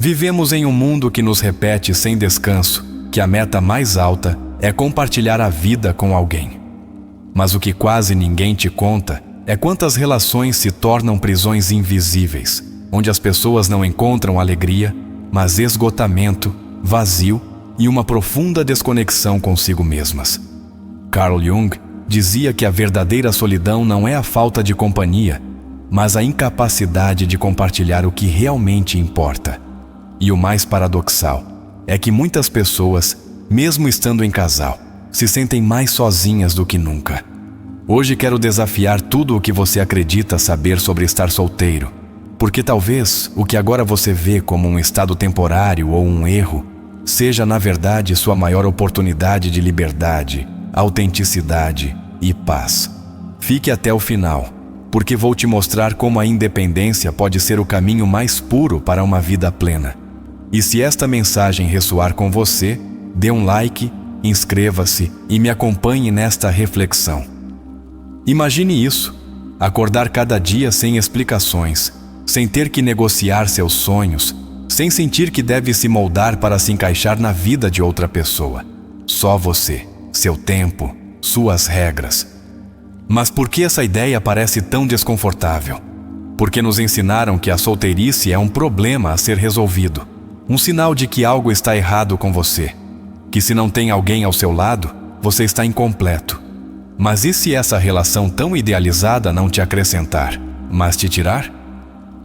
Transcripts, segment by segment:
Vivemos em um mundo que nos repete sem descanso que a meta mais alta é compartilhar a vida com alguém. Mas o que quase ninguém te conta é quantas relações se tornam prisões invisíveis, onde as pessoas não encontram alegria, mas esgotamento, vazio e uma profunda desconexão consigo mesmas. Carl Jung dizia que a verdadeira solidão não é a falta de companhia, mas a incapacidade de compartilhar o que realmente importa. E o mais paradoxal é que muitas pessoas, mesmo estando em casal, se sentem mais sozinhas do que nunca. Hoje quero desafiar tudo o que você acredita saber sobre estar solteiro, porque talvez o que agora você vê como um estado temporário ou um erro seja, na verdade, sua maior oportunidade de liberdade, autenticidade e paz. Fique até o final, porque vou te mostrar como a independência pode ser o caminho mais puro para uma vida plena. E se esta mensagem ressoar com você, dê um like, inscreva-se e me acompanhe nesta reflexão. Imagine isso: acordar cada dia sem explicações, sem ter que negociar seus sonhos, sem sentir que deve se moldar para se encaixar na vida de outra pessoa. Só você, seu tempo, suas regras. Mas por que essa ideia parece tão desconfortável? Porque nos ensinaram que a solteirice é um problema a ser resolvido. Um sinal de que algo está errado com você. Que se não tem alguém ao seu lado, você está incompleto. Mas e se essa relação tão idealizada não te acrescentar, mas te tirar?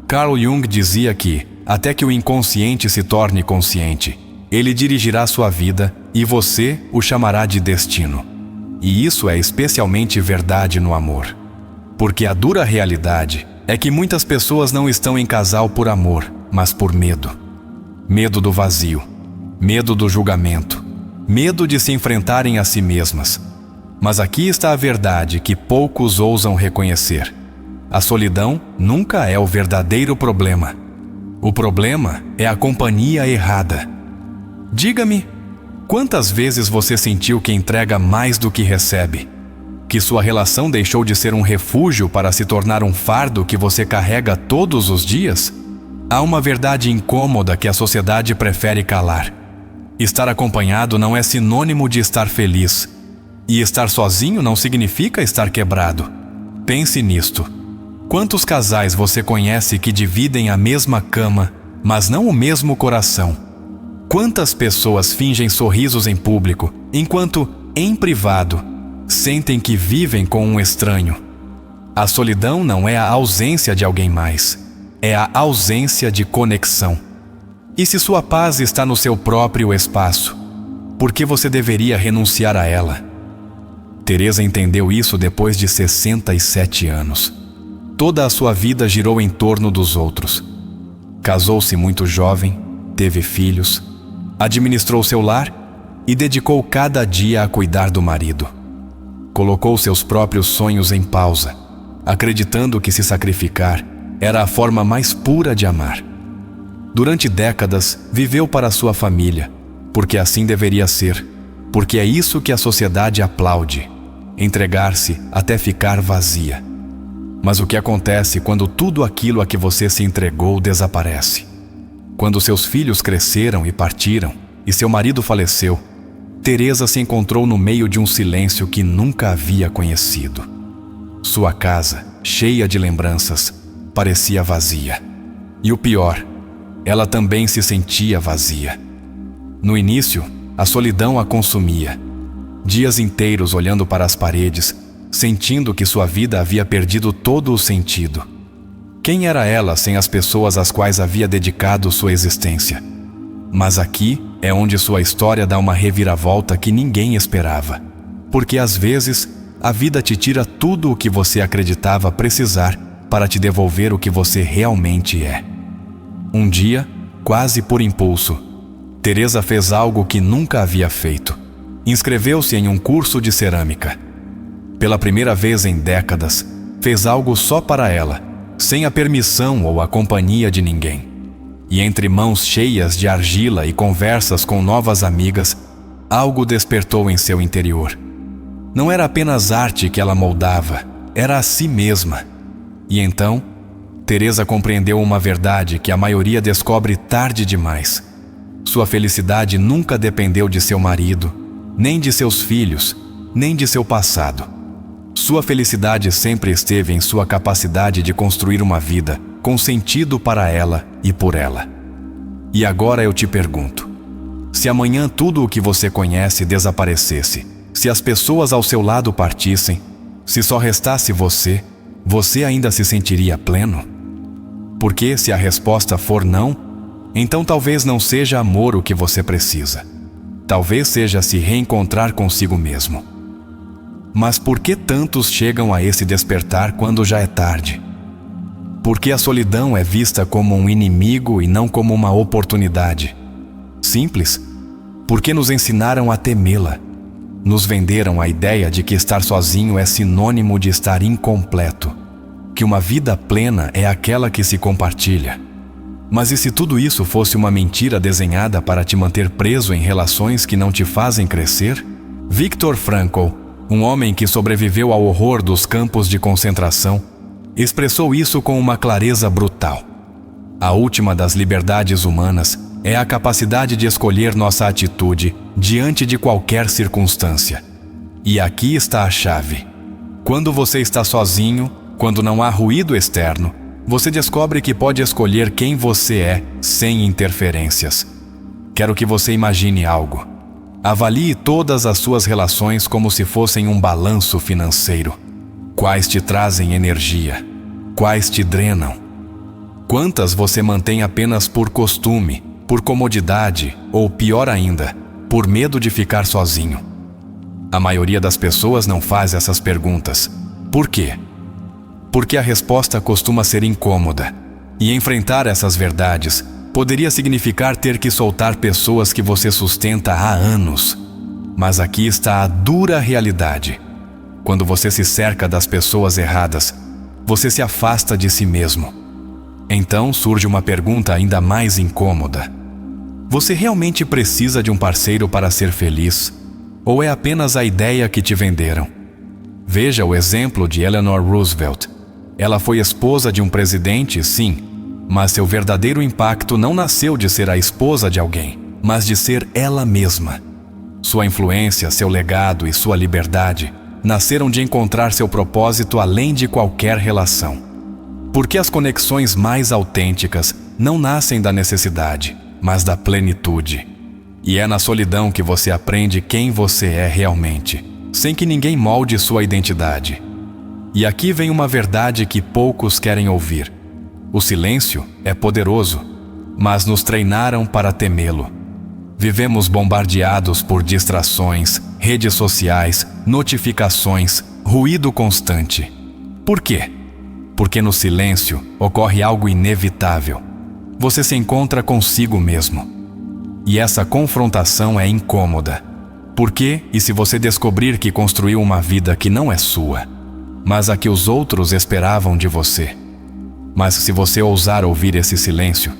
Carl Jung dizia que, até que o inconsciente se torne consciente, ele dirigirá sua vida e você o chamará de destino. E isso é especialmente verdade no amor. Porque a dura realidade é que muitas pessoas não estão em casal por amor, mas por medo. Medo do vazio, medo do julgamento, medo de se enfrentarem a si mesmas. Mas aqui está a verdade que poucos ousam reconhecer. A solidão nunca é o verdadeiro problema. O problema é a companhia errada. Diga-me, quantas vezes você sentiu que entrega mais do que recebe? Que sua relação deixou de ser um refúgio para se tornar um fardo que você carrega todos os dias? Há uma verdade incômoda que a sociedade prefere calar. Estar acompanhado não é sinônimo de estar feliz. E estar sozinho não significa estar quebrado. Pense nisto. Quantos casais você conhece que dividem a mesma cama, mas não o mesmo coração? Quantas pessoas fingem sorrisos em público, enquanto, em privado, sentem que vivem com um estranho? A solidão não é a ausência de alguém mais. É a ausência de conexão. E se sua paz está no seu próprio espaço, por que você deveria renunciar a ela? Teresa entendeu isso depois de 67 anos. Toda a sua vida girou em torno dos outros. Casou-se muito jovem, teve filhos, administrou seu lar e dedicou cada dia a cuidar do marido. Colocou seus próprios sonhos em pausa, acreditando que se sacrificar era a forma mais pura de amar. Durante décadas, viveu para sua família, porque assim deveria ser, porque é isso que a sociedade aplaude, entregar-se até ficar vazia. Mas o que acontece quando tudo aquilo a que você se entregou desaparece? Quando seus filhos cresceram e partiram, e seu marido faleceu, Teresa se encontrou no meio de um silêncio que nunca havia conhecido. Sua casa, cheia de lembranças, parecia vazia. E o pior, ela também se sentia vazia. No início, a solidão a consumia. Dias inteiros olhando para as paredes, sentindo que sua vida havia perdido todo o sentido. Quem era ela sem as pessoas às quais havia dedicado sua existência? Mas aqui é onde sua história dá uma reviravolta que ninguém esperava. Porque às vezes, a vida te tira tudo o que você acreditava precisar para te devolver o que você realmente é. Um dia, quase por impulso, Teresa fez algo que nunca havia feito. Inscreveu-se em um curso de cerâmica. Pela primeira vez em décadas, fez algo só para ela, sem a permissão ou a companhia de ninguém. E entre mãos cheias de argila e conversas com novas amigas, algo despertou em seu interior. Não era apenas arte que ela moldava, era a si mesma. E então, Teresa compreendeu uma verdade que a maioria descobre tarde demais. Sua felicidade nunca dependeu de seu marido, nem de seus filhos, nem de seu passado. Sua felicidade sempre esteve em sua capacidade de construir uma vida com sentido para ela e por ela. E agora eu te pergunto: se amanhã tudo o que você conhece desaparecesse, se as pessoas ao seu lado partissem, se só restasse você, você ainda se sentiria pleno? Porque se a resposta for não, então talvez não seja amor o que você precisa. Talvez seja se reencontrar consigo mesmo. Mas por que tantos chegam a esse despertar quando já é tarde? Porque a solidão é vista como um inimigo e não como uma oportunidade. Simples. Porque nos ensinaram a temê-la. Nos venderam a ideia de que estar sozinho é sinônimo de estar incompleto, que uma vida plena é aquela que se compartilha. Mas e se tudo isso fosse uma mentira desenhada para te manter preso em relações que não te fazem crescer? Viktor Frankl, um homem que sobreviveu ao horror dos campos de concentração, expressou isso com uma clareza brutal. A última das liberdades humanas é a capacidade de escolher nossa atitude diante de qualquer circunstância. E aqui está a chave. Quando você está sozinho, quando não há ruído externo, você descobre que pode escolher quem você é sem interferências. Quero que você imagine algo. Avalie todas as suas relações como se fossem um balanço financeiro. Quais te trazem energia? Quais te drenam? Quantas você mantém apenas por costume, por comodidade ou, pior ainda, por medo de ficar sozinho? A maioria das pessoas não faz essas perguntas. Por quê? Porque a resposta costuma ser incômoda, e enfrentar essas verdades poderia significar ter que soltar pessoas que você sustenta há anos. Mas aqui está a dura realidade. Quando você se cerca das pessoas erradas, você se afasta de si mesmo. Então surge uma pergunta ainda mais incômoda. Você realmente precisa de um parceiro para ser feliz? Ou é apenas a ideia que te venderam? Veja o exemplo de Eleanor Roosevelt. Ela foi esposa de um presidente, sim, mas seu verdadeiro impacto não nasceu de ser a esposa de alguém, mas de ser ela mesma. Sua influência, seu legado e sua liberdade nasceram de encontrar seu propósito além de qualquer relação. Porque as conexões mais autênticas não nascem da necessidade, mas da plenitude. E é na solidão que você aprende quem você é realmente, sem que ninguém molde sua identidade. E aqui vem uma verdade que poucos querem ouvir. O silêncio é poderoso, mas nos treinaram para temê-lo. Vivemos bombardeados por distrações, redes sociais, notificações, ruído constante. Por quê? Porque no silêncio ocorre algo inevitável. Você se encontra consigo mesmo. E essa confrontação é incômoda. Por quê? E se você descobrir que construiu uma vida que não é sua, mas a que os outros esperavam de você? Mas se você ousar ouvir esse silêncio,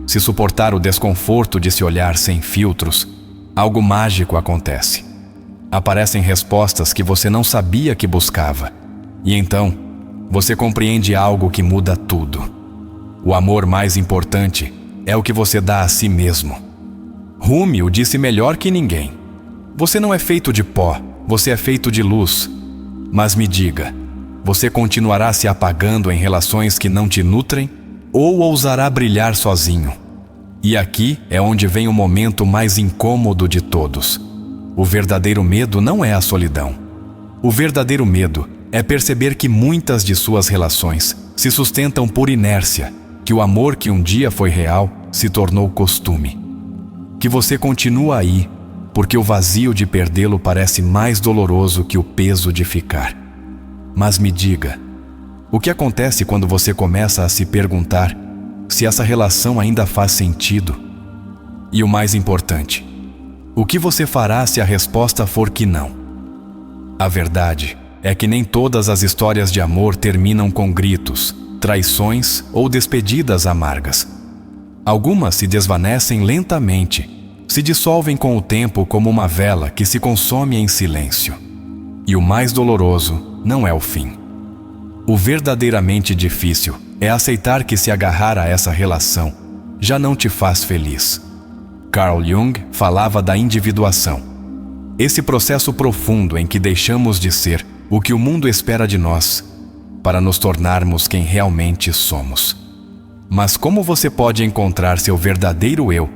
se suportar o desconforto de se olhar sem filtros, algo mágico acontece. Aparecem respostas que você não sabia que buscava. E então, você compreende algo que muda tudo. O amor mais importante é o que você dá a si mesmo. Rumi o disse melhor que ninguém. Você não é feito de pó, você é feito de luz. Mas me diga, você continuará se apagando em relações que não te nutrem ou ousará brilhar sozinho? E aqui é onde vem o momento mais incômodo de todos. O verdadeiro medo não é a solidão. O verdadeiro medo é perceber que muitas de suas relações se sustentam por inércia, que o amor que um dia foi real se tornou costume. Que você continua aí, porque o vazio de perdê-lo parece mais doloroso que o peso de ficar. Mas me diga, o que acontece quando você começa a se perguntar se essa relação ainda faz sentido? E o mais importante, o que você fará se a resposta for que não? A verdade é que nem todas as histórias de amor terminam com gritos, traições ou despedidas amargas. Algumas se desvanecem lentamente, se dissolvem com o tempo como uma vela que se consome em silêncio. E o mais doloroso não é o fim. O verdadeiramente difícil é aceitar que se agarrar a essa relação já não te faz feliz. Carl Jung falava da individuação. Esse processo profundo em que deixamos de ser o que o mundo espera de nós para nos tornarmos quem realmente somos. Mas como você pode encontrar seu verdadeiro eu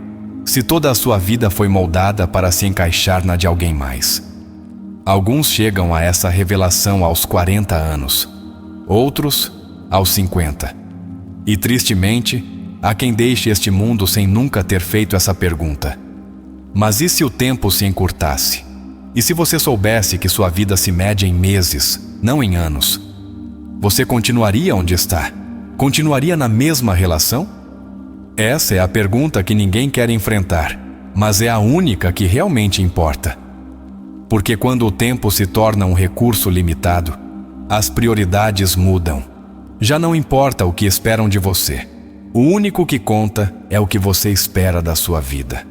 se toda a sua vida foi moldada para se encaixar na de alguém mais? Alguns chegam a essa revelação aos 40 anos, outros aos 50. E tristemente, há quem deixe este mundo sem nunca ter feito essa pergunta. Mas e se o tempo se encurtasse? E se você soubesse que sua vida se mede em meses, não em anos? Você continuaria onde está? Continuaria na mesma relação? Essa é a pergunta que ninguém quer enfrentar, mas é a única que realmente importa. Porque quando o tempo se torna um recurso limitado, as prioridades mudam. Já não importa o que esperam de você. O único que conta é o que você espera da sua vida.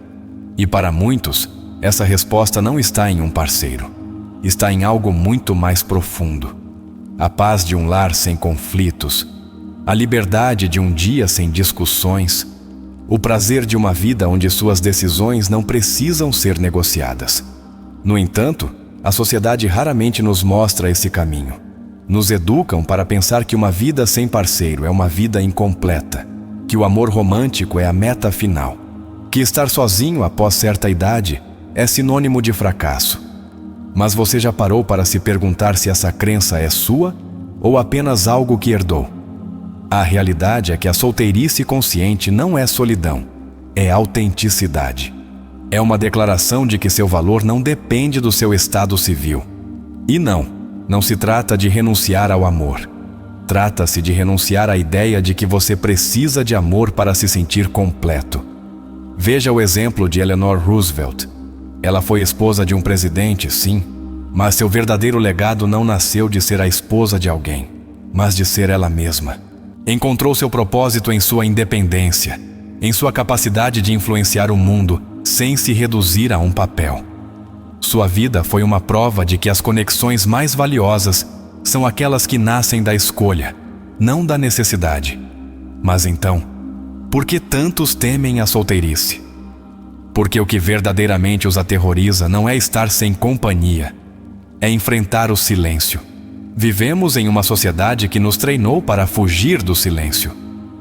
E para muitos, essa resposta não está em um parceiro. Está em algo muito mais profundo. A paz de um lar sem conflitos, a liberdade de um dia sem discussões, o prazer de uma vida onde suas decisões não precisam ser negociadas. No entanto, a sociedade raramente nos mostra esse caminho. Nos educam para pensar que uma vida sem parceiro é uma vida incompleta, que o amor romântico é a meta final, que estar sozinho após certa idade é sinônimo de fracasso. Mas você já parou para se perguntar se essa crença é sua ou apenas algo que herdou? A realidade é que a solteirice consciente não é solidão, é autenticidade. É uma declaração de que seu valor não depende do seu estado civil. E não se trata de renunciar ao amor. Trata-se de renunciar à ideia de que você precisa de amor para se sentir completo. Veja o exemplo de Eleanor Roosevelt. Ela foi esposa de um presidente, sim, mas seu verdadeiro legado não nasceu de ser a esposa de alguém, mas de ser ela mesma. Encontrou seu propósito em sua independência, em sua capacidade de influenciar o mundo sem se reduzir a um papel. Sua vida foi uma prova de que as conexões mais valiosas são aquelas que nascem da escolha, não da necessidade. Mas então, por que tantos temem a solteirice? Porque o que verdadeiramente os aterroriza não é estar sem companhia, é enfrentar o silêncio. Vivemos em uma sociedade que nos treinou para fugir do silêncio.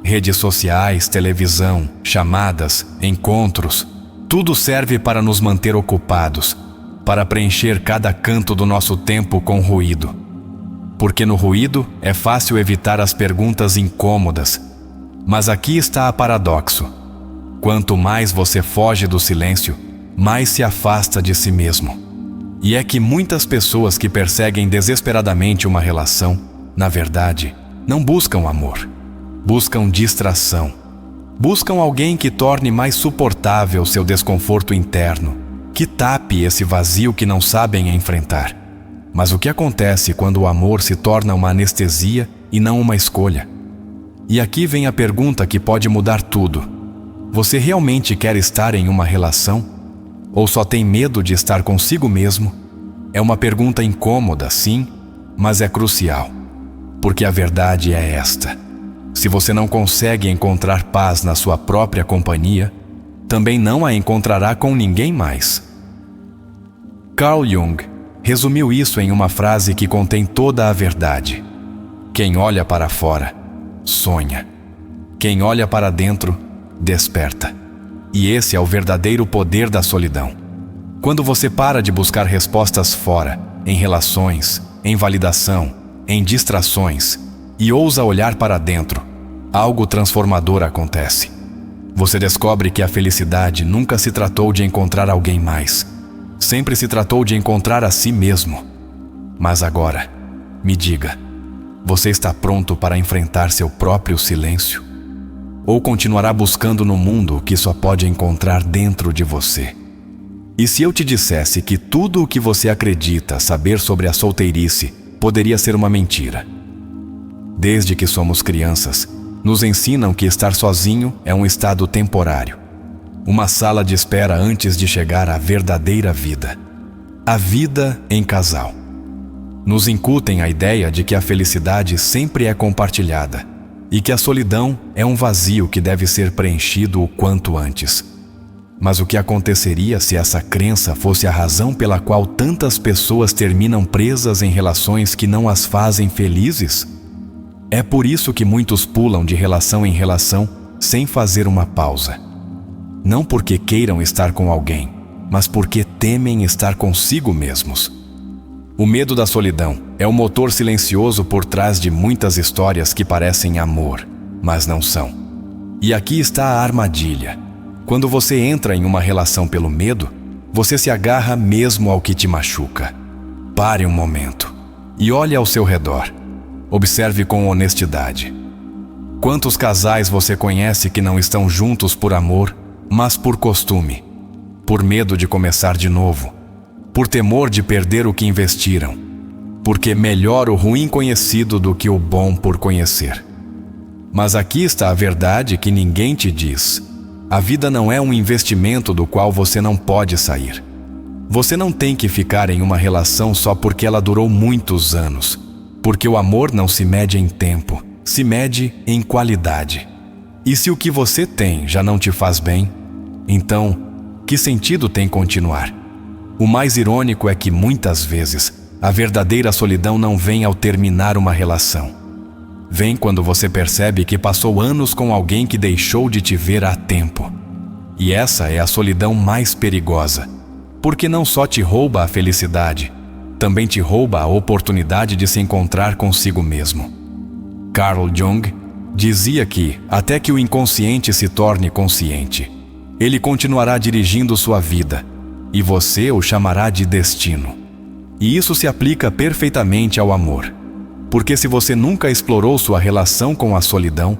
Redes sociais, televisão, chamadas, encontros, tudo serve para nos manter ocupados, para preencher cada canto do nosso tempo com ruído. Porque no ruído é fácil evitar as perguntas incômodas. Mas aqui está a paradoxo. Quanto mais você foge do silêncio, mais se afasta de si mesmo. E é que muitas pessoas que perseguem desesperadamente uma relação, na verdade, não buscam amor. Buscam distração. Buscam alguém que torne mais suportável seu desconforto interno, que tape esse vazio que não sabem enfrentar. Mas o que acontece quando o amor se torna uma anestesia e não uma escolha? E aqui vem a pergunta que pode mudar tudo. Você realmente quer estar em uma relação? Ou só tem medo de estar consigo mesmo? É uma pergunta incômoda, sim, mas é crucial. Porque a verdade é esta: se você não consegue encontrar paz na sua própria companhia, também não a encontrará com ninguém mais. Carl Jung resumiu isso em uma frase que contém toda a verdade. Quem olha para fora, sonha. Quem olha para dentro, desperta. E esse é o verdadeiro poder da solidão. Quando você para de buscar respostas fora, em relações, em validação, em distrações, e ousa olhar para dentro, algo transformador acontece. Você descobre que a felicidade nunca se tratou de encontrar alguém mais. Sempre se tratou de encontrar a si mesmo. Mas agora, me diga, você está pronto para enfrentar seu próprio silêncio? Ou continuará buscando no mundo o que só pode encontrar dentro de você? E se eu te dissesse que tudo o que você acredita saber sobre a solteirice poderia ser uma mentira? Desde que somos crianças, nos ensinam que estar sozinho é um estado temporário, uma sala de espera antes de chegar à verdadeira vida, a vida em casal. Nos incutem a ideia de que a felicidade sempre é compartilhada, e que a solidão é um vazio que deve ser preenchido o quanto antes. Mas o que aconteceria se essa crença fosse a razão pela qual tantas pessoas terminam presas em relações que não as fazem felizes? É por isso que muitos pulam de relação em relação sem fazer uma pausa. Não porque queiram estar com alguém, mas porque temem estar consigo mesmos. O medo da solidão é o motor silencioso por trás de muitas histórias que parecem amor, mas não são. E aqui está a armadilha. Quando você entra em uma relação pelo medo, você se agarra mesmo ao que te machuca. Pare um momento e olhe ao seu redor. Observe com honestidade. Quantos casais você conhece que não estão juntos por amor, mas por costume, por medo de começar de novo, por temor de perder o que investiram, porque melhor o ruim conhecido do que o bom por conhecer. Mas aqui está a verdade que ninguém te diz. A vida não é um investimento do qual você não pode sair. Você não tem que ficar em uma relação só porque ela durou muitos anos, porque o amor não se mede em tempo, se mede em qualidade. E se o que você tem já não te faz bem, então, que sentido tem continuar? O mais irônico é que muitas vezes a verdadeira solidão não vem ao terminar uma relação. Vem quando você percebe que passou anos com alguém que deixou de te ver há tempo. E essa é a solidão mais perigosa, porque não só te rouba a felicidade, também te rouba a oportunidade de se encontrar consigo mesmo. Carl Jung dizia que, até que o inconsciente se torne consciente, ele continuará dirigindo sua vida, e você o chamará de destino. E isso se aplica perfeitamente ao amor. Porque se você nunca explorou sua relação com a solidão,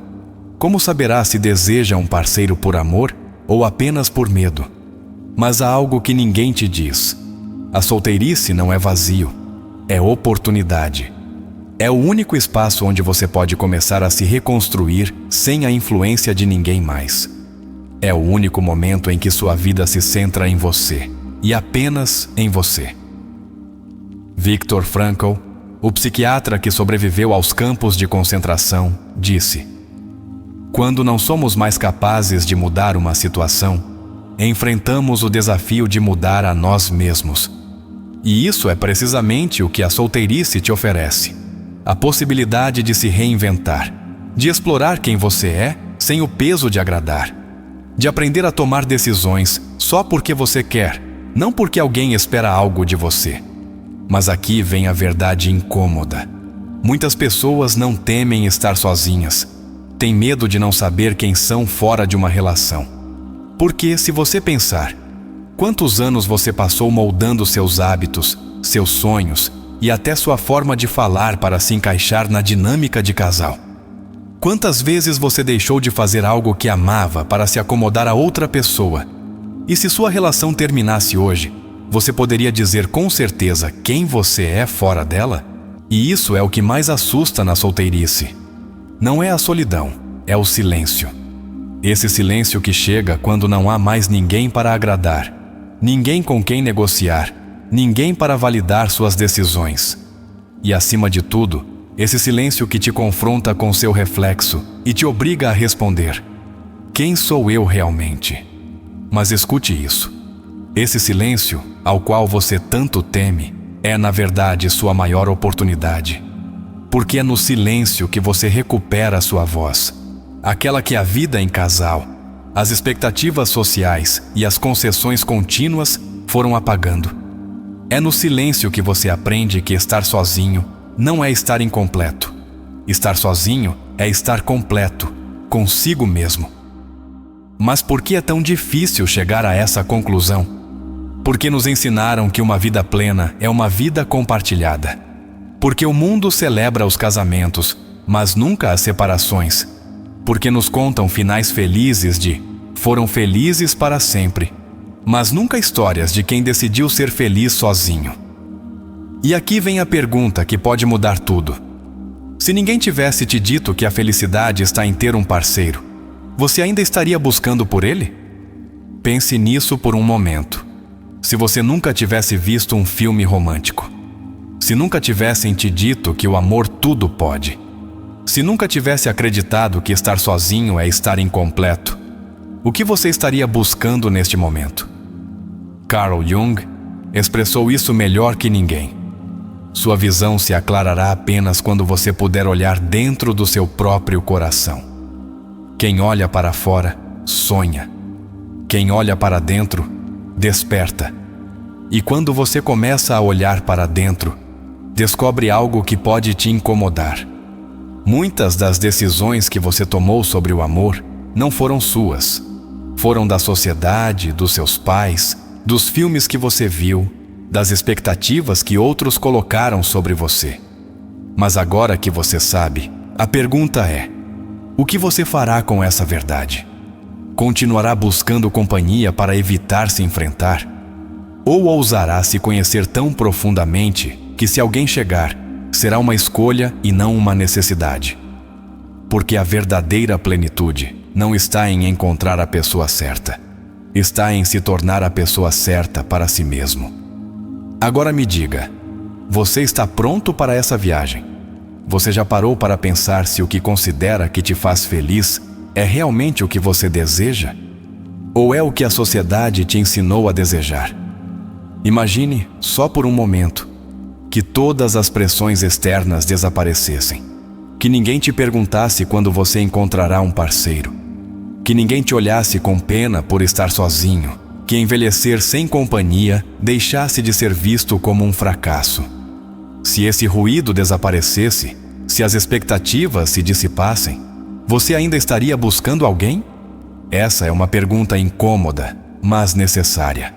como saberá se deseja um parceiro por amor ou apenas por medo? Mas há algo que ninguém te diz. A solteirice não é vazio, é oportunidade. É o único espaço onde você pode começar a se reconstruir sem a influência de ninguém mais. É o único momento em que sua vida se centra em você, e apenas em você. Viktor Frankl, o psiquiatra que sobreviveu aos campos de concentração, disse: quando não somos mais capazes de mudar uma situação, enfrentamos o desafio de mudar a nós mesmos. E isso é precisamente o que a solteirice te oferece. A possibilidade de se reinventar, de explorar quem você é sem o peso de agradar, de aprender a tomar decisões só porque você quer, não porque alguém espera algo de você. Mas aqui vem a verdade incômoda. Muitas pessoas não temem estar sozinhas. Têm medo de não saber quem são fora de uma relação. Porque, se você pensar, quantos anos você passou moldando seus hábitos, seus sonhos e até sua forma de falar para se encaixar na dinâmica de casal? Quantas vezes você deixou de fazer algo que amava para se acomodar a outra pessoa? E se sua relação terminasse hoje, você poderia dizer com certeza quem você é fora dela? E isso é o que mais assusta na solteirice. Não é a solidão, é o silêncio. Esse silêncio que chega quando não há mais ninguém para agradar, ninguém com quem negociar, ninguém para validar suas decisões. E acima de tudo, esse silêncio que te confronta com seu reflexo e te obriga a responder: quem sou eu realmente? Mas escute isso. Esse silêncio, ao qual você tanto teme, é na verdade sua maior oportunidade. Porque é no silêncio que você recupera sua voz, aquela que a vida em casal, as expectativas sociais e as concessões contínuas foram apagando. É no silêncio que você aprende que estar sozinho não é estar incompleto. Estar sozinho é estar completo, consigo mesmo. Mas por que é tão difícil chegar a essa conclusão? Porque nos ensinaram que uma vida plena é uma vida compartilhada. Porque o mundo celebra os casamentos, mas nunca as separações. Porque nos contam finais felizes de foram felizes para sempre, mas nunca histórias de quem decidiu ser feliz sozinho. E aqui vem a pergunta que pode mudar tudo. Se ninguém tivesse te dito que a felicidade está em ter um parceiro, você ainda estaria buscando por ele? Pense nisso por um momento. Se você nunca tivesse visto um filme romântico, se nunca tivessem te dito que o amor tudo pode, Se nunca tivesse acreditado que estar sozinho é estar incompleto, o que você estaria buscando neste momento? Carl Jung expressou isso melhor que ninguém. Sua visão se aclarará apenas quando você puder olhar dentro do seu próprio coração. Quem olha para fora, sonha. Quem olha para dentro, desperta. E quando você começa a olhar para dentro, descobre algo que pode te incomodar. Muitas das decisões que você tomou sobre o amor não foram suas. Foram da sociedade, dos seus pais, dos filmes que você viu, das expectativas que outros colocaram sobre você. Mas agora que você sabe, a pergunta é: o que você fará com essa verdade? Continuará buscando companhia para evitar se enfrentar? Ou ousará se conhecer tão profundamente que, se alguém chegar, será uma escolha e não uma necessidade? Porque a verdadeira plenitude não está em encontrar a pessoa certa, está em se tornar a pessoa certa para si mesmo. Agora me diga, você está pronto para essa viagem? Você já parou para pensar se o que considera que te faz feliz é realmente o que você deseja? Ou é o que a sociedade te ensinou a desejar? Imagine, só por um momento, que todas as pressões externas desaparecessem. Que ninguém te perguntasse quando você encontrará um parceiro. Que ninguém te olhasse com pena por estar sozinho. Que envelhecer sem companhia deixasse de ser visto como um fracasso. Se esse ruído desaparecesse, se as expectativas se dissipassem, você ainda estaria buscando alguém? Essa é uma pergunta incômoda, mas necessária.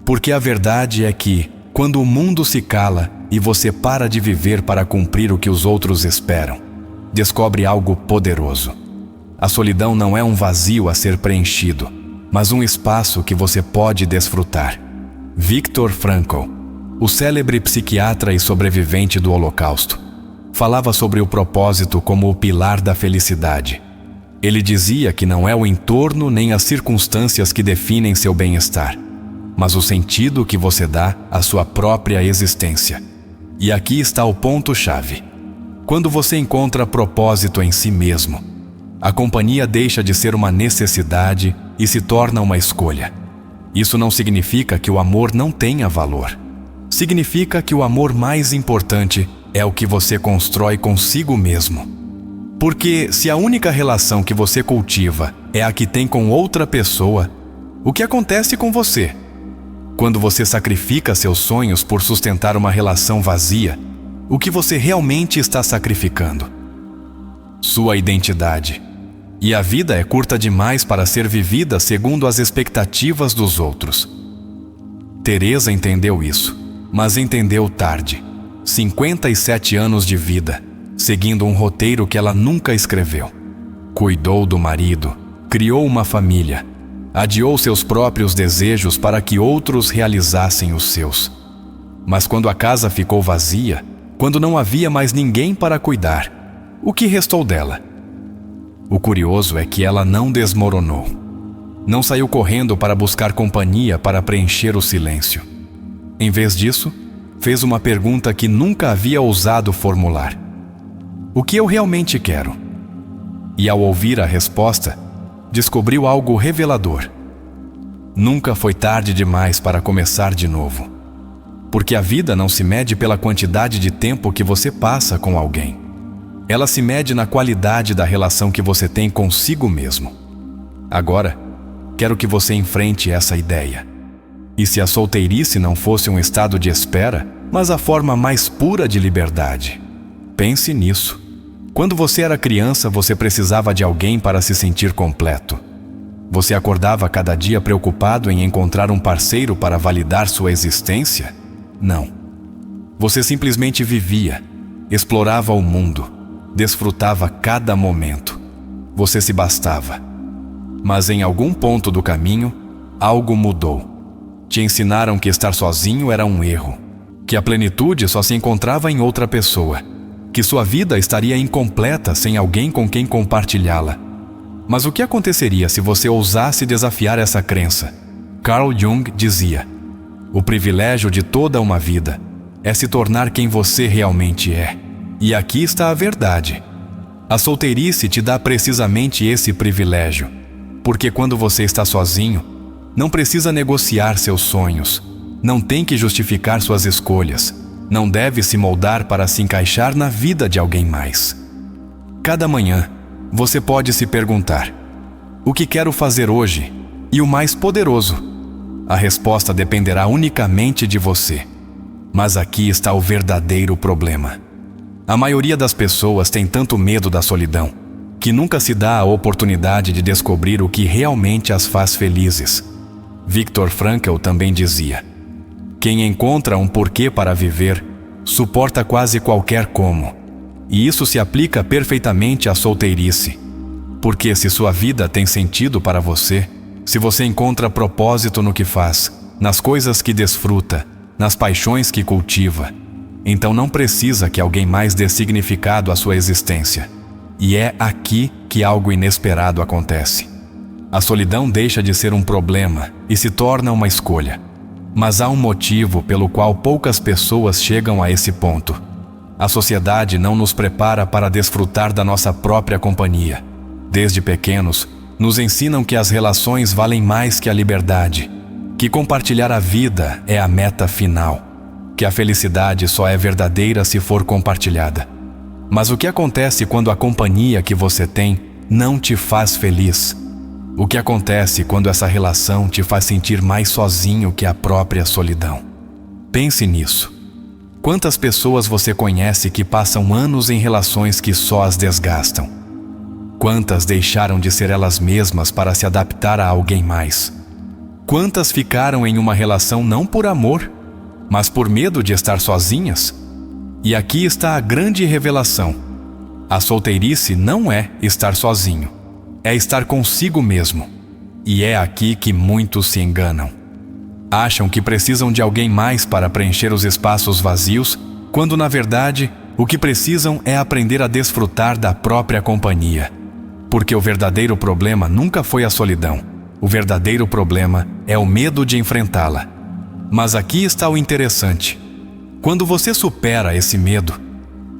Porque a verdade é que, quando o mundo se cala e você para de viver para cumprir o que os outros esperam, descobre algo poderoso. A solidão não é um vazio a ser preenchido, mas um espaço que você pode desfrutar. Viktor Frankl, o célebre psiquiatra e sobrevivente do Holocausto, falava sobre o propósito como o pilar da felicidade. Ele dizia que não é o entorno nem as circunstâncias que definem seu bem-estar, mas o sentido que você dá à sua própria existência. E aqui está o ponto-chave. Quando você encontra propósito em si mesmo, a companhia deixa de ser uma necessidade e se torna uma escolha. Isso não significa que o amor não tenha valor. Significa que o amor mais importante é o que você constrói consigo mesmo. Porque se a única relação que você cultiva é a que tem com outra pessoa, o que acontece com você? Quando você sacrifica seus sonhos por sustentar uma relação vazia, o que você realmente está sacrificando? Sua identidade. E a vida é curta demais para ser vivida segundo as expectativas dos outros. Teresa entendeu isso, mas entendeu tarde. 57 anos de vida, seguindo um roteiro que ela nunca escreveu. Cuidou do marido, criou uma família, adiou seus próprios desejos para que outros realizassem os seus. Mas quando a casa ficou vazia, quando não havia mais ninguém para cuidar, o que restou dela? O curioso é que ela não desmoronou. Não saiu correndo para buscar companhia para preencher o silêncio. Em vez disso, fez uma pergunta que nunca havia ousado formular: o que eu realmente quero? E ao ouvir a resposta, descobriu algo revelador. Nunca foi tarde demais para começar de novo. Porque a vida não se mede pela quantidade de tempo que você passa com alguém. Ela se mede na qualidade da relação que você tem consigo mesmo. Agora, quero que você enfrente essa ideia. E se a solteirice não fosse um estado de espera, mas a forma mais pura de liberdade? Pense nisso. Quando você era criança, você precisava de alguém para se sentir completo. Você acordava cada dia preocupado em encontrar um parceiro para validar sua existência? Não. Você simplesmente vivia, explorava o mundo, desfrutava cada momento. Você se bastava. Mas em algum ponto do caminho, algo mudou. Te ensinaram que estar sozinho era um erro, que a plenitude só se encontrava em outra pessoa, que sua vida estaria incompleta sem alguém com quem compartilhá-la. Mas o que aconteceria se você ousasse desafiar essa crença? Carl Jung dizia: o privilégio de toda uma vida é se tornar quem você realmente é. E aqui está a verdade. A solteirice te dá precisamente esse privilégio, porque quando você está sozinho, não precisa negociar seus sonhos, não tem que justificar suas escolhas, não deve se moldar para se encaixar na vida de alguém mais. Cada manhã, você pode se perguntar: o que quero fazer hoje? E o mais poderoso: a resposta dependerá unicamente de você. Mas aqui está o verdadeiro problema. A maioria das pessoas tem tanto medo da solidão que nunca se dá a oportunidade de descobrir o que realmente as faz felizes. Viktor Frankl também dizia: quem encontra um porquê para viver, suporta quase qualquer como. E isso se aplica perfeitamente à solteirice. Porque se sua vida tem sentido para você, se você encontra propósito no que faz, nas coisas que desfruta, nas paixões que cultiva, então não precisa que alguém mais dê significado à sua existência. E é aqui que algo inesperado acontece. A solidão deixa de ser um problema e se torna uma escolha. Mas há um motivo pelo qual poucas pessoas chegam a esse ponto. A sociedade não nos prepara para desfrutar da nossa própria companhia. Desde pequenos, nos ensinam que as relações valem mais que a liberdade, que compartilhar a vida é a meta final, que a felicidade só é verdadeira se for compartilhada. Mas o que acontece quando a companhia que você tem não te faz feliz? O que acontece quando essa relação te faz sentir mais sozinho que a própria solidão? Pense nisso. Quantas pessoas você conhece que passam anos em relações que só as desgastam? Quantas deixaram de ser elas mesmas para se adaptar a alguém mais? Quantas ficaram em uma relação não por amor, mas por medo de estar sozinhas? E aqui está a grande revelação. A solteirice não é estar sozinho, é estar consigo mesmo. E é aqui que muitos se enganam. Acham que precisam de alguém mais para preencher os espaços vazios, quando na verdade o que precisam é aprender a desfrutar da própria companhia. Porque o verdadeiro problema nunca foi a solidão. O verdadeiro problema é o medo de enfrentá-la. Mas aqui está o interessante. Quando você supera esse medo,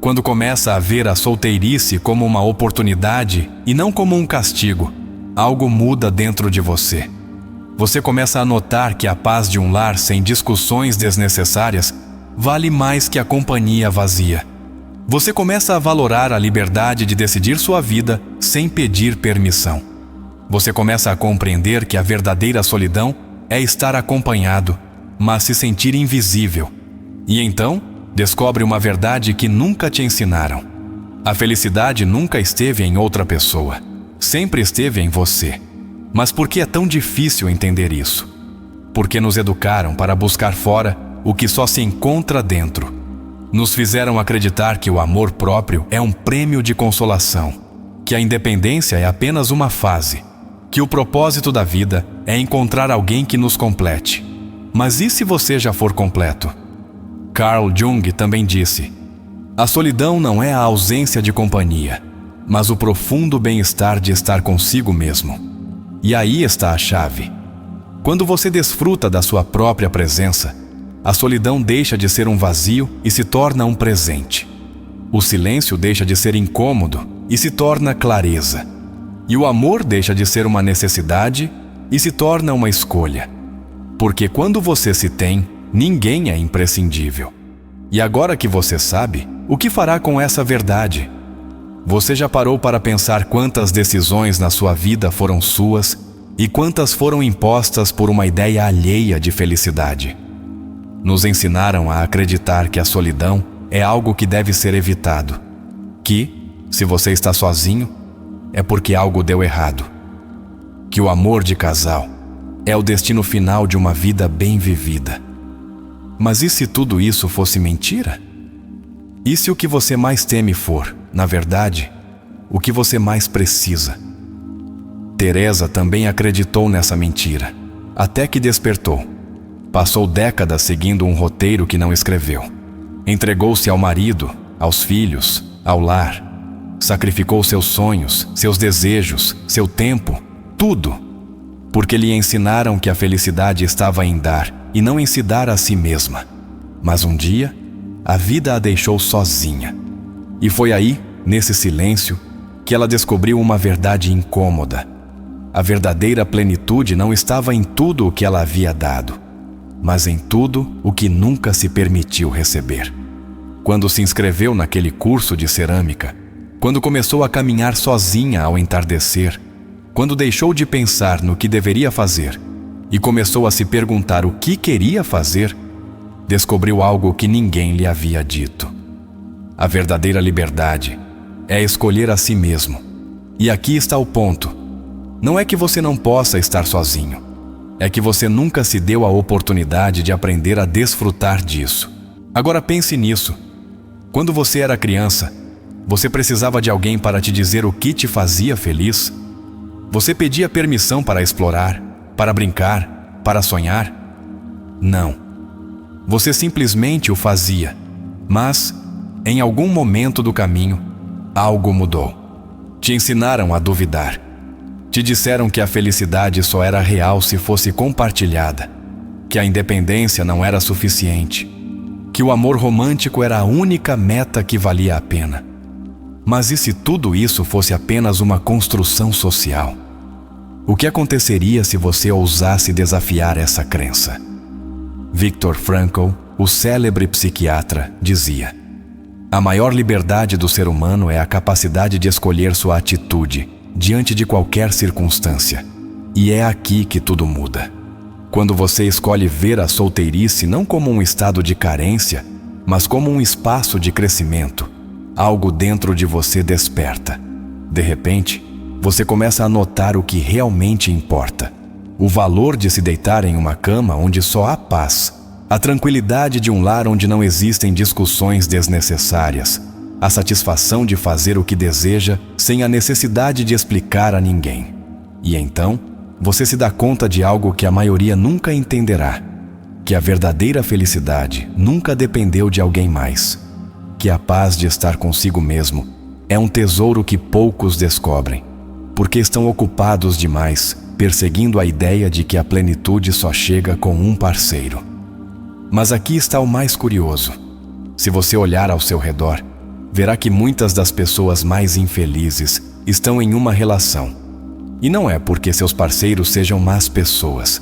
quando começa a ver a solteirice como uma oportunidade e não como um castigo, algo muda dentro de você. Você começa a notar que a paz de um lar sem discussões desnecessárias vale mais que a companhia vazia. Você começa a valorar a liberdade de decidir sua vida sem pedir permissão. Você começa a compreender que a verdadeira solidão é estar acompanhado, mas se sentir invisível. E então, descobre uma verdade que nunca te ensinaram. A felicidade nunca esteve em outra pessoa, sempre esteve em você. Mas por que é tão difícil entender isso? Porque nos educaram para buscar fora o que só se encontra dentro. Nos fizeram acreditar que o amor próprio é um prêmio de consolação, que a independência é apenas uma fase, que o propósito da vida é encontrar alguém que nos complete. Mas e se você já for completo? Carl Jung também disse: a solidão não é a ausência de companhia, mas o profundo bem-estar de estar consigo mesmo. E aí está a chave. Quando você desfruta da sua própria presença, a solidão deixa de ser um vazio e se torna um presente. O silêncio deixa de ser incômodo e se torna clareza. E o amor deixa de ser uma necessidade e se torna uma escolha. Porque quando você se tem, ninguém é imprescindível. E agora que você sabe, o que fará com essa verdade? Você já parou para pensar quantas decisões na sua vida foram suas e quantas foram impostas por uma ideia alheia de felicidade? Nos ensinaram a acreditar que a solidão é algo que deve ser evitado. Que, se você está sozinho, é porque algo deu errado. Que o amor de casal é o destino final de uma vida bem vivida. Mas e se tudo isso fosse mentira? E se o que você mais teme for, na verdade, o que você mais precisa? Teresa também acreditou nessa mentira, até que despertou. Passou décadas seguindo um roteiro que não escreveu. Entregou-se ao marido, aos filhos, ao lar. Sacrificou seus sonhos, seus desejos, seu tempo, tudo. Porque lhe ensinaram que a felicidade estava em dar e não em se dar a si mesma. Mas um dia, a vida a deixou sozinha. E foi aí, nesse silêncio, que ela descobriu uma verdade incômoda. A verdadeira plenitude não estava em tudo o que ela havia dado, mas em tudo o que nunca se permitiu receber. Quando se inscreveu naquele curso de cerâmica, quando começou a caminhar sozinha ao entardecer, quando deixou de pensar no que deveria fazer e começou a se perguntar o que queria fazer, descobriu algo que ninguém lhe havia dito. A verdadeira liberdade é escolher a si mesmo. E aqui está o ponto. Não é que você não possa estar sozinho. É que você nunca se deu a oportunidade de aprender a desfrutar disso. Agora pense nisso. Quando você era criança, você precisava de alguém para te dizer o que te fazia feliz? Você pedia permissão para explorar, para brincar, para sonhar? Não. Você simplesmente o fazia. Mas, em algum momento do caminho, algo mudou. Te ensinaram a duvidar. Te disseram que a felicidade só era real se fosse compartilhada, que a independência não era suficiente, que o amor romântico era a única meta que valia a pena. Mas e se tudo isso fosse apenas uma construção social? O que aconteceria se você ousasse desafiar essa crença? Viktor Frankl, o célebre psiquiatra, dizia: a maior liberdade do ser humano é a capacidade de escolher sua atitude diante de qualquer circunstância. E é aqui que tudo muda. Quando você escolhe ver a solteirice não como um estado de carência, mas como um espaço de crescimento, algo dentro de você desperta. De repente, você começa a notar o que realmente importa. O valor de se deitar em uma cama onde só há paz, a tranquilidade de um lar onde não existem discussões desnecessárias, a satisfação de fazer o que deseja sem a necessidade de explicar a ninguém. E então, você se dá conta de algo que a maioria nunca entenderá, que a verdadeira felicidade nunca dependeu de alguém mais, que a paz de estar consigo mesmo é um tesouro que poucos descobrem, porque estão ocupados demais perseguindo a ideia de que a plenitude só chega com um parceiro. Mas aqui está o mais curioso. Se você olhar ao seu redor, verá que muitas das pessoas mais infelizes estão em uma relação. E não é porque seus parceiros sejam más pessoas.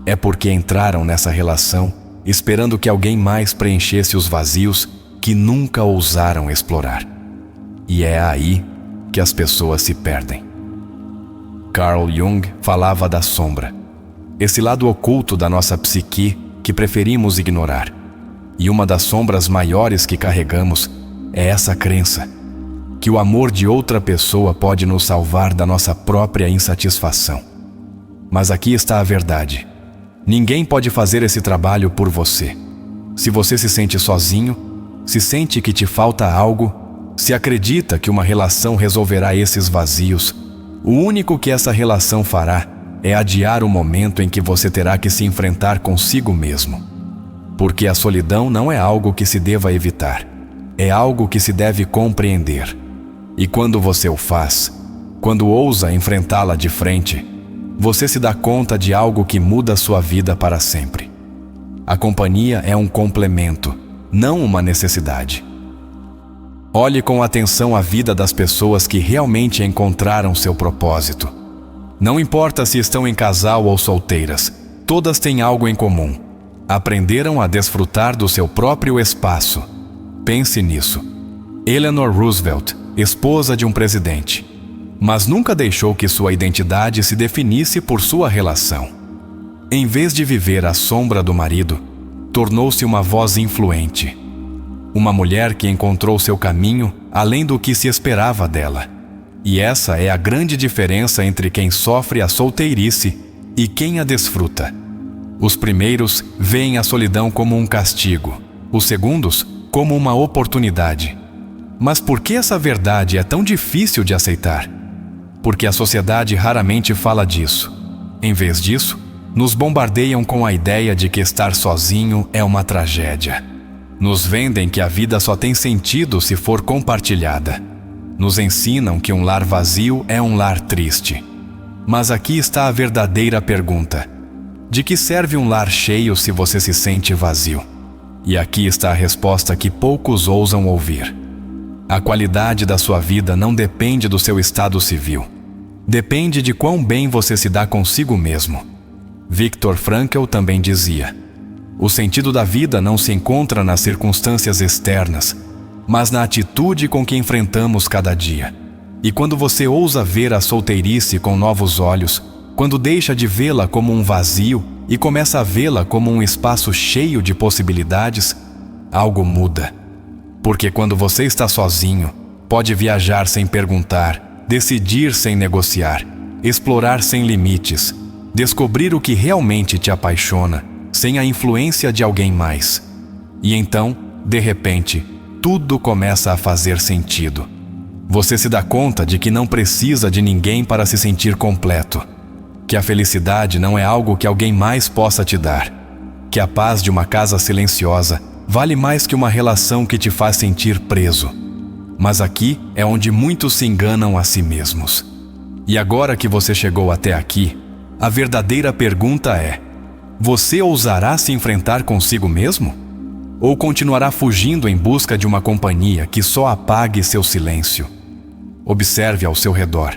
É porque entraram nessa relação esperando que alguém mais preenchesse os vazios que nunca ousaram explorar. E é aí que as pessoas se perdem. Carl Jung falava da sombra, esse lado oculto da nossa psique que preferimos ignorar. E uma das sombras maiores que carregamos é essa crença, que o amor de outra pessoa pode nos salvar da nossa própria insatisfação. Mas aqui está a verdade. Ninguém pode fazer esse trabalho por você. Se você se sente sozinho, se sente que te falta algo, se acredita que uma relação resolverá esses vazios, o único que essa relação fará é adiar o momento em que você terá que se enfrentar consigo mesmo. Porque a solidão não é algo que se deva evitar. É algo que se deve compreender. E quando você o faz, quando ousa enfrentá-la de frente, você se dá conta de algo que muda sua vida para sempre. A companhia é um complemento, não uma necessidade. Olhe com atenção a vida das pessoas que realmente encontraram seu propósito. Não importa se estão em casal ou solteiras, todas têm algo em comum. Aprenderam a desfrutar do seu próprio espaço. Pense nisso. Eleanor Roosevelt, esposa de um presidente, mas nunca deixou que sua identidade se definisse por sua relação. Em vez de viver à sombra do marido, tornou-se uma voz influente. Uma mulher que encontrou seu caminho além do que se esperava dela. E essa é a grande diferença entre quem sofre a solteirice e quem a desfruta. Os primeiros veem a solidão como um castigo, os segundos como uma oportunidade. Mas por que essa verdade é tão difícil de aceitar? Porque a sociedade raramente fala disso. Em vez disso, nos bombardeiam com a ideia de que estar sozinho é uma tragédia. Nos vendem que a vida só tem sentido se for compartilhada. Nos ensinam que um lar vazio é um lar triste. Mas aqui está a verdadeira pergunta: de que serve um lar cheio se você se sente vazio? E aqui está a resposta que poucos ousam ouvir. A qualidade da sua vida não depende do seu estado civil. Depende de quão bem você se dá consigo mesmo. Viktor Frankl também dizia: o sentido da vida não se encontra nas circunstâncias externas, mas na atitude com que enfrentamos cada dia. E quando você ousa ver a solteirice com novos olhos, quando deixa de vê-la como um vazio e começa a vê-la como um espaço cheio de possibilidades, algo muda. Porque quando você está sozinho, pode viajar sem perguntar, decidir sem negociar, explorar sem limites, descobrir o que realmente te apaixona, sem a influência de alguém mais. E então, de repente, tudo começa a fazer sentido. Você se dá conta de que não precisa de ninguém para se sentir completo, que a felicidade não é algo que alguém mais possa te dar, que a paz de uma casa silenciosa vale mais que uma relação que te faz sentir preso. Mas aqui é onde muitos se enganam a si mesmos. E agora que você chegou até aqui, a verdadeira pergunta é: você ousará se enfrentar consigo mesmo? Ou continuará fugindo em busca de uma companhia que só apague seu silêncio? Observe ao seu redor.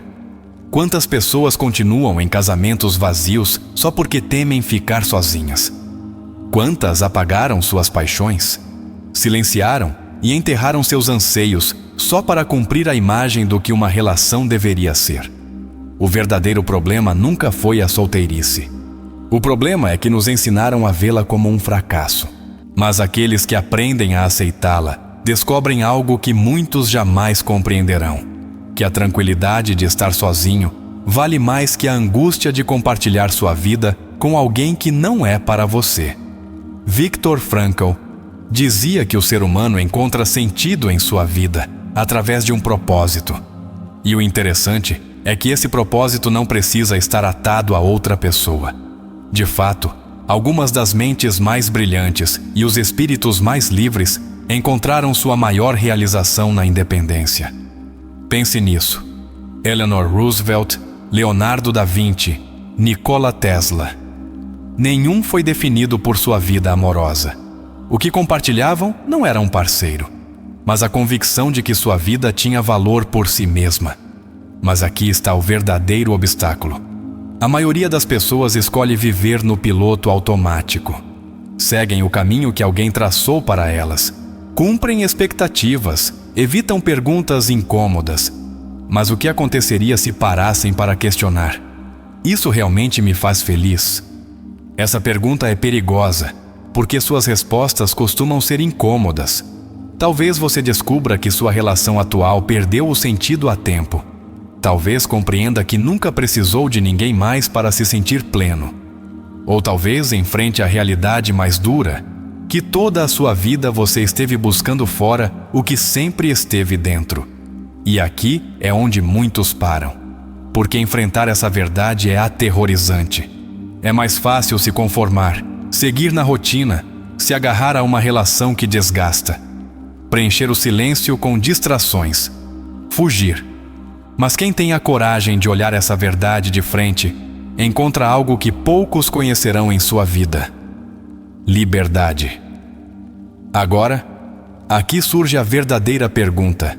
Quantas pessoas continuam em casamentos vazios só porque temem ficar sozinhas? Quantas apagaram suas paixões? Silenciaram e enterraram seus anseios só para cumprir a imagem do que uma relação deveria ser. O verdadeiro problema nunca foi a solteirice. O problema é que nos ensinaram a vê-la como um fracasso. Mas aqueles que aprendem a aceitá-la descobrem algo que muitos jamais compreenderão: que a tranquilidade de estar sozinho vale mais que a angústia de compartilhar sua vida com alguém que não é para você. Viktor Frankl dizia que o ser humano encontra sentido em sua vida através de um propósito. E o interessante é que esse propósito não precisa estar atado a outra pessoa. De fato, algumas das mentes mais brilhantes e os espíritos mais livres encontraram sua maior realização na independência. Pense nisso: Eleanor Roosevelt, Leonardo da Vinci, Nikola Tesla. Nenhum foi definido por sua vida amorosa. O que compartilhavam não era um parceiro, mas a convicção de que sua vida tinha valor por si mesma. Mas aqui está o verdadeiro obstáculo. A maioria das pessoas escolhe viver no piloto automático. Seguem o caminho que alguém traçou para elas. Cumprem expectativas, evitam perguntas incômodas. Mas o que aconteceria se parassem para questionar: isso realmente me faz feliz? Essa pergunta é perigosa, porque suas respostas costumam ser incômodas. Talvez você descubra que sua relação atual perdeu o sentido há tempo. Talvez compreenda que nunca precisou de ninguém mais para se sentir pleno. Ou talvez enfrente a realidade mais dura, que toda a sua vida você esteve buscando fora o que sempre esteve dentro. E aqui é onde muitos param, porque enfrentar essa verdade é aterrorizante. É mais fácil se conformar, seguir na rotina, se agarrar a uma relação que desgasta, preencher o silêncio com distrações, fugir. Mas quem tem a coragem de olhar essa verdade de frente, encontra algo que poucos conhecerão em sua vida: liberdade. Agora, aqui surge a verdadeira pergunta: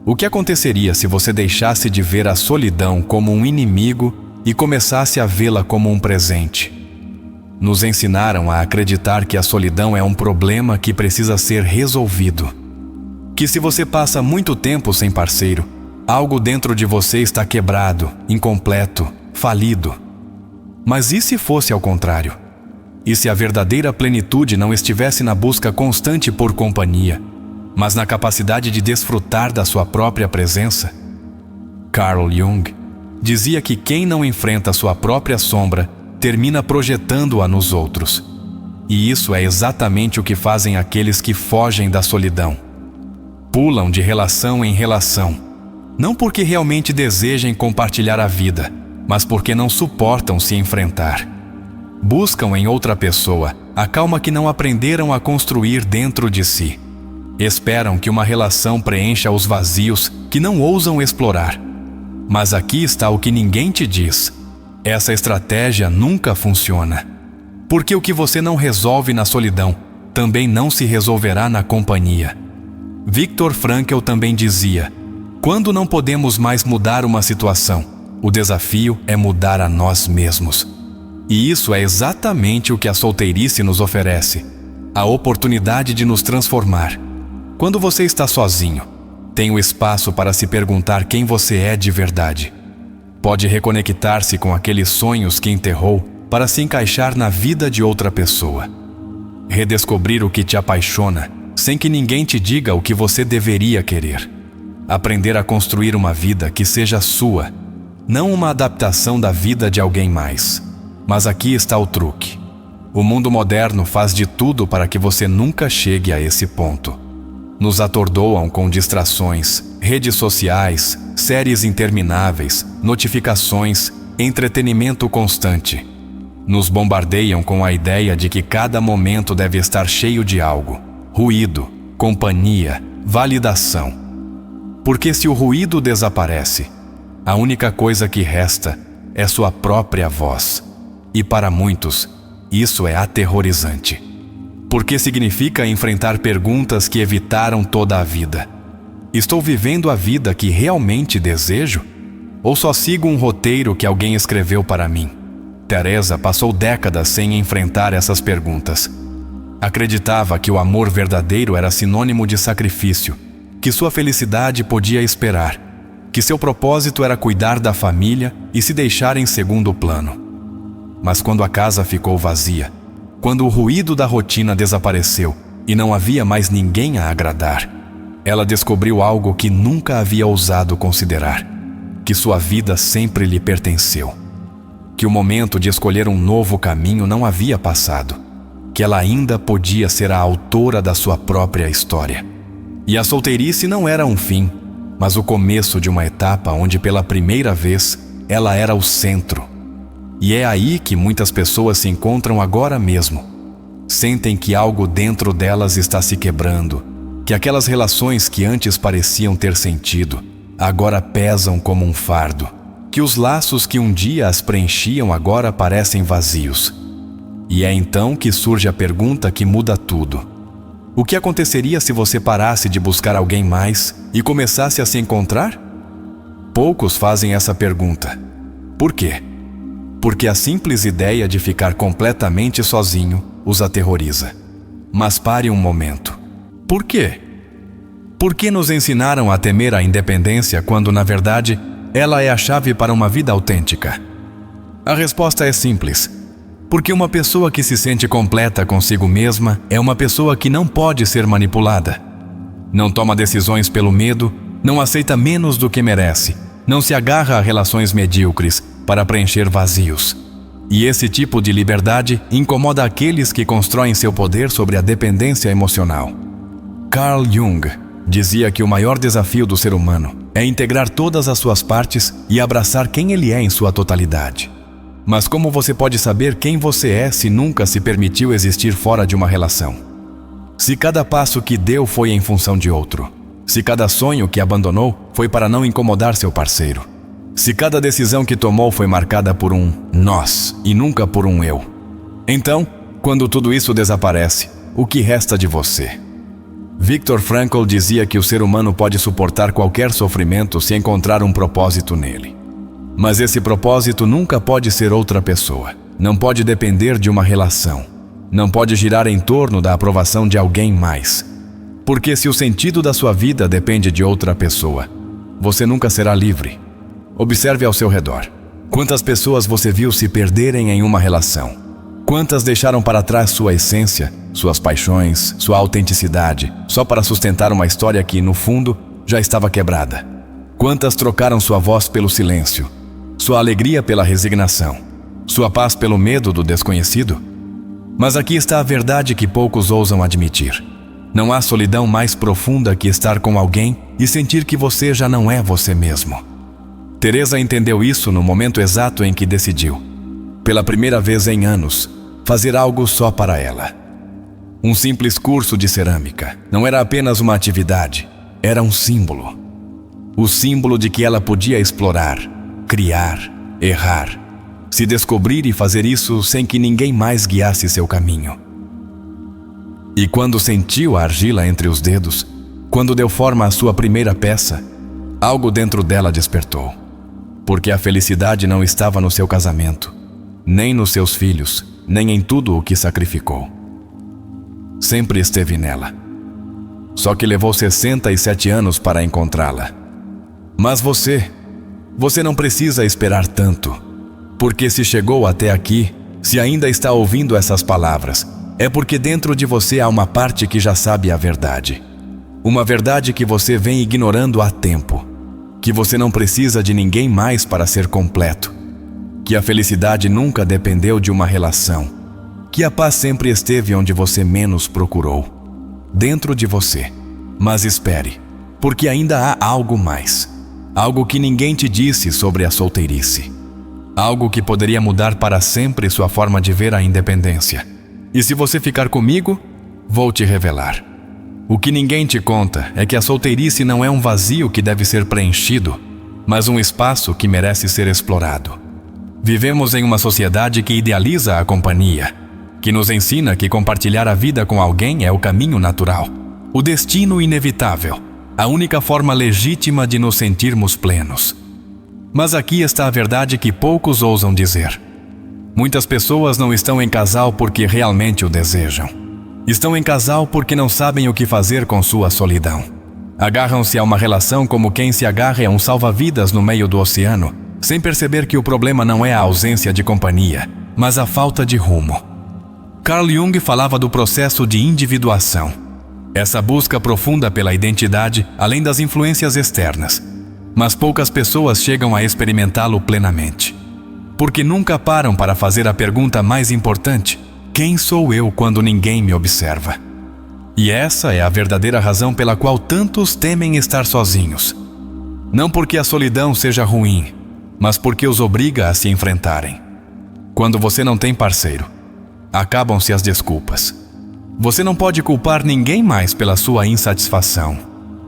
o que aconteceria se você deixasse de ver a solidão como um inimigo e começasse a vê-la como um presente? Nos ensinaram a acreditar que a solidão é um problema que precisa ser resolvido. Que se você passa muito tempo sem parceiro, algo dentro de você está quebrado, incompleto, falido. Mas e se fosse ao contrário? E se a verdadeira plenitude não estivesse na busca constante por companhia, mas na capacidade de desfrutar da sua própria presença? Carl Jung dizia que quem não enfrenta sua própria sombra termina projetando-a nos outros. E isso é exatamente o que fazem aqueles que fogem da solidão. Pulam de relação em relação, não porque realmente desejem compartilhar a vida, mas porque não suportam se enfrentar. Buscam em outra pessoa a calma que não aprenderam a construir dentro de si. Esperam que uma relação preencha os vazios que não ousam explorar. Mas aqui está o que ninguém te diz: essa estratégia nunca funciona. Porque o que você não resolve na solidão também não se resolverá na companhia. Viktor Frankl também dizia: quando não podemos mais mudar uma situação, o desafio é mudar a nós mesmos. E isso é exatamente o que a solteirice nos oferece, a oportunidade de nos transformar. Quando você está sozinho, tem o espaço para se perguntar quem você é de verdade. Pode reconectar-se com aqueles sonhos que enterrou para se encaixar na vida de outra pessoa. Redescobrir o que te apaixona, sem que ninguém te diga o que você deveria querer. Aprender a construir uma vida que seja sua, não uma adaptação da vida de alguém mais. Mas aqui está o truque. O mundo moderno faz de tudo para que você nunca chegue a esse ponto. Nos atordoam com distrações, redes sociais, séries intermináveis, notificações, entretenimento constante. Nos bombardeiam com a ideia de que cada momento deve estar cheio de algo: ruído, companhia, validação. Porque se o ruído desaparece, a única coisa que resta é sua própria voz. E para muitos, isso é aterrorizante. Porque significa enfrentar perguntas que evitaram toda a vida. Estou vivendo a vida que realmente desejo? Ou só sigo um roteiro que alguém escreveu para mim? Teresa passou décadas sem enfrentar essas perguntas. Acreditava que o amor verdadeiro era sinônimo de sacrifício, que sua felicidade podia esperar, que seu propósito era cuidar da família e se deixar em segundo plano. Mas quando a casa ficou vazia, quando o ruído da rotina desapareceu e não havia mais ninguém a agradar, ela descobriu algo que nunca havia ousado considerar: que sua vida sempre lhe pertenceu. Que o momento de escolher um novo caminho não havia passado. Que ela ainda podia ser a autora da sua própria história. E a solteirice não era um fim, mas o começo de uma etapa onde pela primeira vez ela era o centro. E é aí que muitas pessoas se encontram agora mesmo. Sentem que algo dentro delas está se quebrando, que aquelas relações que antes pareciam ter sentido, agora pesam como um fardo, que os laços que um dia as preenchiam agora parecem vazios. E é então que surge a pergunta que muda tudo. O que aconteceria se você parasse de buscar alguém mais e começasse a se encontrar? Poucos fazem essa pergunta. Por quê? Porque a simples ideia de ficar completamente sozinho os aterroriza. Mas pare um momento. Por quê? Por que nos ensinaram a temer a independência quando, na verdade, ela é a chave para uma vida autêntica? A resposta é simples. Porque uma pessoa que se sente completa consigo mesma é uma pessoa que não pode ser manipulada. Não toma decisões pelo medo, não aceita menos do que merece, não se agarra a relações medíocres para preencher vazios. E esse tipo de liberdade incomoda aqueles que constroem seu poder sobre a dependência emocional. Carl Jung dizia que o maior desafio do ser humano é integrar todas as suas partes e abraçar quem ele é em sua totalidade. Mas como você pode saber quem você é se nunca se permitiu existir fora de uma relação? Se cada passo que deu foi em função de outro? Se cada sonho que abandonou foi para não incomodar seu parceiro? Se cada decisão que tomou foi marcada por um nós e nunca por um eu? Então, quando tudo isso desaparece, o que resta de você? Viktor Frankl dizia que o ser humano pode suportar qualquer sofrimento se encontrar um propósito nele. Mas esse propósito nunca pode ser outra pessoa. Não pode depender de uma relação. Não pode girar em torno da aprovação de alguém mais. Porque se o sentido da sua vida depende de outra pessoa, você nunca será livre. Observe ao seu redor. Quantas pessoas você viu se perderem em uma relação? Quantas deixaram para trás sua essência, suas paixões, sua autenticidade, só para sustentar uma história que, no fundo, já estava quebrada? Quantas trocaram sua voz pelo silêncio, sua alegria pela resignação, sua paz pelo medo do desconhecido? Mas aqui está a verdade que poucos ousam admitir. Não há solidão mais profunda que estar com alguém e sentir que você já não é você mesmo. Teresa entendeu isso no momento exato em que decidiu, pela primeira vez em anos, fazer algo só para ela. Um simples curso de cerâmica não era apenas uma atividade, era um símbolo. O símbolo de que ela podia explorar, criar, errar, se descobrir e fazer isso sem que ninguém mais guiasse seu caminho. E quando sentiu a argila entre os dedos, Quando deu forma à sua primeira peça, algo dentro dela despertou. Porque a felicidade não estava no seu casamento, nem nos seus filhos, nem em tudo o que sacrificou. Sempre esteve nela. Só que levou 67 anos para encontrá-la. Mas você não precisa esperar tanto. Porque se chegou até aqui, se ainda está ouvindo essas palavras, é porque dentro de você há uma parte que já sabe a verdade. Uma verdade que você vem ignorando há tempo. Que você não precisa de ninguém mais para ser completo. Que a felicidade nunca dependeu de uma relação. Que a paz sempre esteve onde você menos procurou. Dentro de você. Mas espere, porque ainda há algo mais. Algo que ninguém te disse sobre a solteirice. Algo que poderia mudar para sempre sua forma de ver a independência. E se você ficar comigo, vou te revelar. O que ninguém te conta é que a solteirice não é um vazio que deve ser preenchido, mas um espaço que merece ser explorado. Vivemos em uma sociedade que idealiza a companhia, que nos ensina que compartilhar a vida com alguém é o caminho natural, o destino inevitável, a única forma legítima de nos sentirmos plenos. Mas aqui está a verdade que poucos ousam dizer. Muitas pessoas não estão em casal porque realmente o desejam. Estão em casal porque não sabem o que fazer com sua solidão. Agarram-se a uma relação como quem se agarra a um salva-vidas no meio do oceano, sem perceber que o problema não é a ausência de companhia, mas a falta de rumo. Carl Jung falava do processo de individuação. Essa busca profunda pela identidade, além das influências externas. Mas poucas pessoas chegam a experimentá-lo plenamente. Porque nunca param para fazer a pergunta mais importante: quem sou eu quando ninguém me observa? E essa é a verdadeira razão pela qual tantos temem estar sozinhos. Não porque a solidão seja ruim, mas porque os obriga a se enfrentarem. Quando você não tem parceiro, acabam-se as desculpas. Você não pode culpar ninguém mais pela sua insatisfação.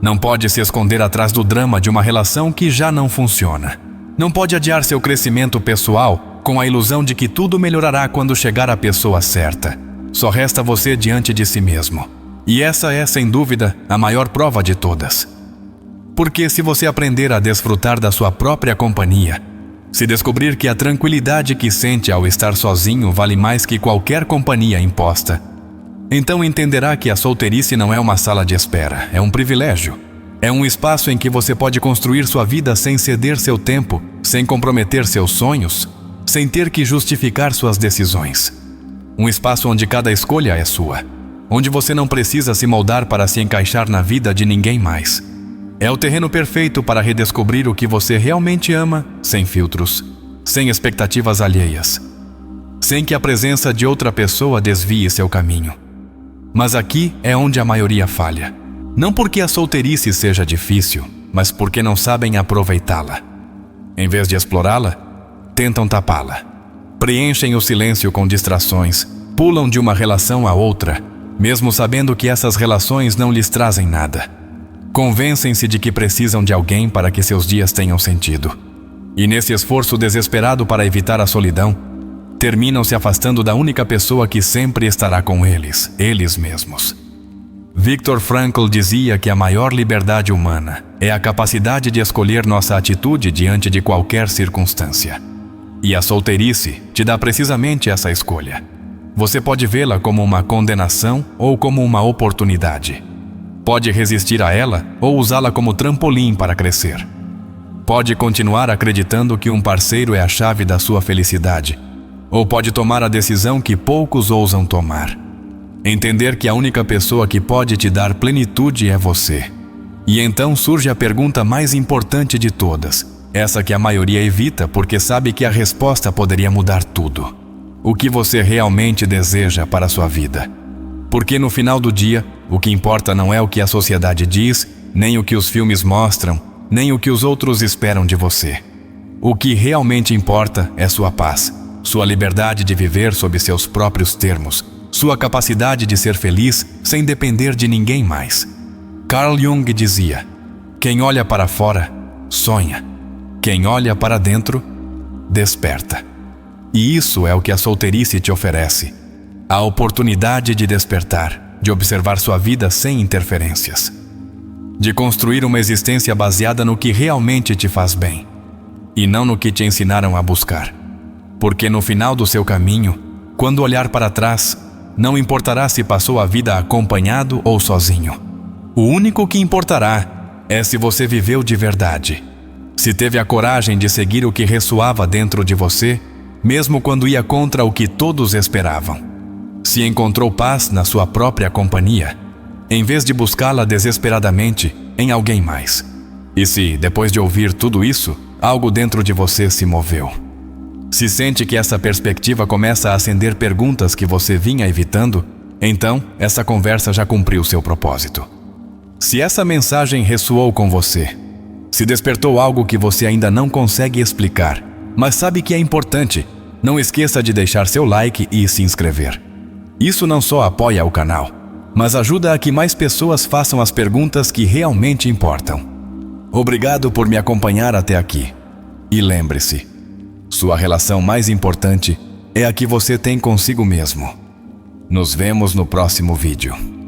Não pode se esconder atrás do drama de uma relação que já não funciona. Não pode adiar seu crescimento pessoal com a ilusão de que tudo melhorará quando chegar a pessoa certa. Só resta você diante de si mesmo. E essa é, sem dúvida, a maior prova de todas. Porque se você aprender a desfrutar da sua própria companhia, se descobrir que a tranquilidade que sente ao estar sozinho vale mais que qualquer companhia imposta, então entenderá que a solteirice não é uma sala de espera, é um privilégio. É um espaço em que você pode construir sua vida sem ceder seu tempo, sem comprometer seus sonhos, sem ter que justificar suas decisões. Um espaço onde cada escolha é sua, onde você não precisa se moldar para se encaixar na vida de ninguém mais. É o terreno perfeito para redescobrir o que você realmente ama, sem filtros, sem expectativas alheias, sem que a presença de outra pessoa desvie seu caminho. Mas aqui é onde a maioria falha. Não porque a solteirice seja difícil, mas porque não sabem aproveitá-la. Em vez de explorá-la, tentam tapá-la. Preenchem o silêncio com distrações, pulam de uma relação a outra, mesmo sabendo que essas relações não lhes trazem nada. Convencem-se de que precisam de alguém para que seus dias tenham sentido. E nesse esforço desesperado para evitar a solidão, terminam se afastando da única pessoa que sempre estará com eles mesmos. Viktor Frankl dizia que a maior liberdade humana é a capacidade de escolher nossa atitude diante de qualquer circunstância. E a solteirice te dá precisamente essa escolha. Você pode vê-la como uma condenação ou como uma oportunidade. Pode resistir a ela ou usá-la como trampolim para crescer. Pode continuar acreditando que um parceiro é a chave da sua felicidade, ou pode tomar a decisão que poucos ousam tomar. Entender que a única pessoa que pode te dar plenitude é você. E então surge a pergunta mais importante de todas, essa que a maioria evita porque sabe que a resposta poderia mudar tudo. O que você realmente deseja para a sua vida? Porque no final do dia, o que importa não é o que a sociedade diz, nem o que os filmes mostram, nem o que os outros esperam de você. O que realmente importa é sua paz, sua liberdade de viver sob seus próprios termos, sua capacidade de ser feliz sem depender de ninguém mais. Carl Jung dizia: quem olha para fora, sonha. Quem olha para dentro, desperta. E isso é o que a solteirice te oferece. A oportunidade de despertar, de observar sua vida sem interferências. de construir uma existência baseada no que realmente te faz bem, e não no que te ensinaram a buscar. Porque no final do seu caminho, quando olhar para trás, não importará se passou a vida acompanhado ou sozinho. O único que importará é se você viveu de verdade, se teve a coragem de seguir o que ressoava dentro de você, mesmo quando ia contra o que todos esperavam. Se encontrou paz na sua própria companhia, em vez de buscá-la desesperadamente em alguém mais. E se, depois de ouvir tudo isso, algo dentro de você se moveu. Se sente que essa perspectiva começa a acender perguntas que você vinha evitando, então essa conversa já cumpriu seu propósito. Se essa mensagem ressoou com você, se despertou algo que você ainda não consegue explicar, mas sabe que é importante, não esqueça de deixar seu like e se inscrever. Isso não só apoia o canal, mas ajuda a que mais pessoas façam as perguntas que realmente importam. Obrigado por me acompanhar até aqui. E lembre-se, sua relação mais importante é a que você tem consigo mesmo. Nos vemos no próximo vídeo.